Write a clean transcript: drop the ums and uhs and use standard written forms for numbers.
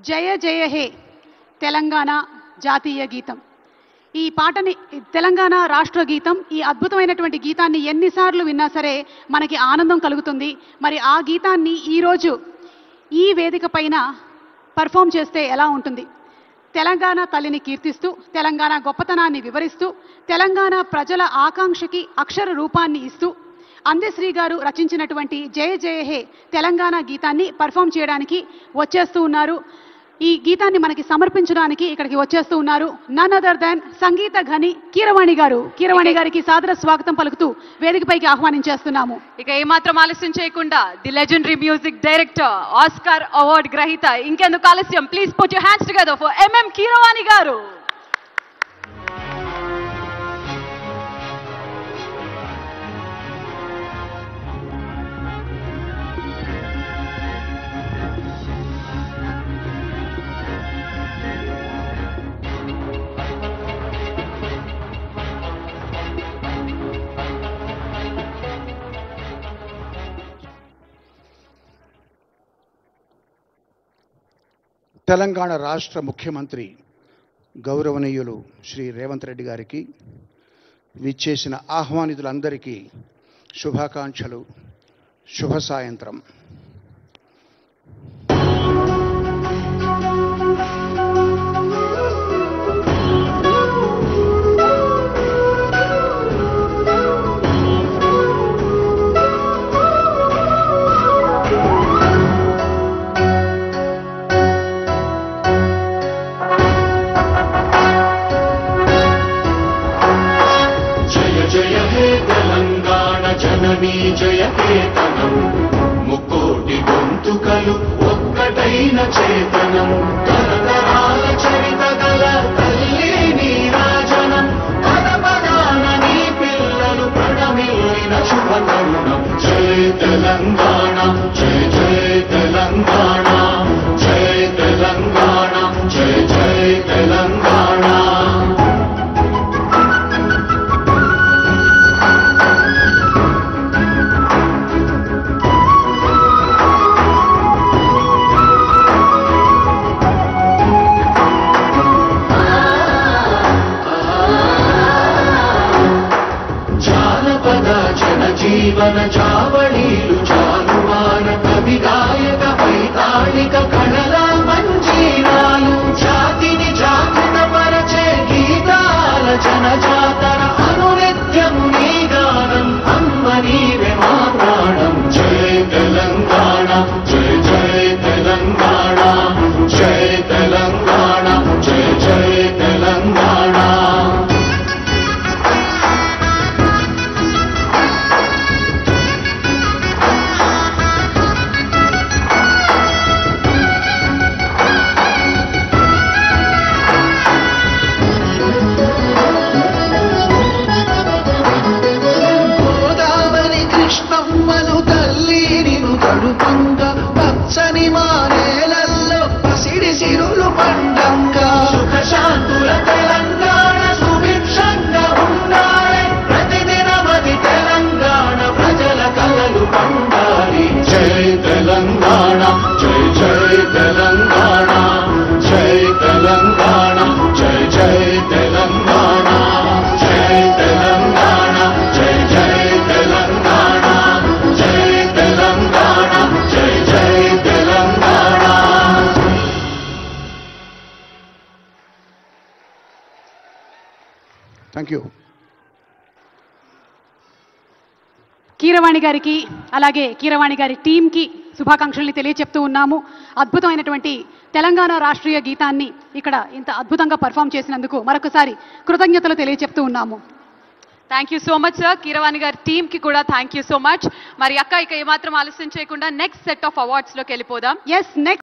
జయ జయ హే తెలంగాణ జాతీయ గీతం. ఈ పాటని తెలంగాణ రాష్ట్ర గీతం. ఈ అద్భుతమైనటువంటి గీతాన్ని ఎన్నిసార్లు విన్నా సరే మనకి ఆనందం కలుగుతుంది. మరి ఆ గీతాన్ని ఈరోజు ఈ వేదిక పైన పర్ఫామ్ చేస్తే ఎలా ఉంటుంది? తెలంగాణ తల్లిని కీర్తిస్తూ, తెలంగాణ గొప్పతనాన్ని వివరిస్తూ, తెలంగాణ ప్రజల ఆకాంక్షకి అక్షర రూపాన్ని ఇస్తూ అందశ్రీ గారు రచించినటువంటి జయ జయ హే తెలంగాణ గీతాన్ని పర్ఫామ్ చేయడానికి వచ్చేస్తూ ఉన్నారు. ఈ గీతాన్ని మనకి సమర్పించడానికి ఇక్కడికి వచ్చేస్తూ ఉన్నారు నన్ అదర్ దాన్ సంగీత ఘని కీరవాణి గారు. కీరవాణి గారికి సాదర స్వాగతం పలుకుతూ వేదికపైకి ఆహ్వానించేస్తున్నాము. ఇక ఏమాత్రం ఆలస్యం చేయకుండా the legendary music director, Oscar award గ్రహీత, ఇంకెందుకు ఆలస్యం, please put your hands together for MM Keeravani గారు. తెలంగాణ రాష్ట్ర ముఖ్యమంత్రి గౌరవనీయులు శ్రీ రేవంత్ రెడ్డి గారికి, విచ్చేసిన ఆహ్వానితులందరికీ శుభాకాంక్షలు. శుభ సాయంత్రం. జననీ జయకేతనం, ముక్కోటి గొంతుకలు ఒక్కటైన చేతనం, తరతరాల చరిత గల తల్లి నీరాజనం, పదపదాన నీ పిల్లలు ప్రణమిల్లిన శుభతరుణం. జయ తెలంగాణ, జయ జయ తెలంగాణ, జయ తెలంగాణ, జయ జయ తెలంగాణ. జీవన చావళీలు చాలువాన కవి గాయక వైతాళిక కళల మంజీరాలు, జాతిని జాగృత పరచే గీతాల జనజాతర అనునిత్యము నీ గానం, అమ్మ నీవే మా ప్రాణం. జయ తెలంగాణ, జయ జయ తెలంగాణ, జయ తెలంగాణ, జయ జయ తెలంగాణ. పచ్చని మానేలల్లో పసిడి సిరులు పండంగా, సుఖశాంతుల తెలంగాణ సుభిక్షంగా ఉండాలి. ప్రతిదినమది తెలంగాణ ప్రజల కలలు పండాలి. జై తెలంగాణ, జై జై తెలంగాణ, జై తెలంగాణ, జై జై తెలంగాణ, జై తెలంగాణ, జై జై తెలంగాణ, జై తెలంగాణ, జై జై తెలంగాణ. Thank you. కీరవాణి గారికి అలాగే కీరవాణి గారి టీంకి శుభాకాంక్షల్ని తెలియచెప్తూ ఉన్నాము. అద్భుతమైనటువంటి తెలంగాణ రాష్ట్రీయ గీతాన్ని ఇక్కడ ఇంత అద్భుతంగా పర్ఫామ్ చేసినందుకు మరొకసారి కృతజ్ఞతలు తెలియచెప్తూ ఉన్నాము. Thank you so much sir. Keeravani గారి టీమ్ కి కూడా థ్యాంక్ యూ సో మచ్. మరి అక్క ఇక ఏమాత్రం ఆలస్యం చేయకుండా నెక్స్ట్ సెట్ ఆఫ్ అవార్డ్స్ లోకి వెళ్ళిపోదాం. Yes, next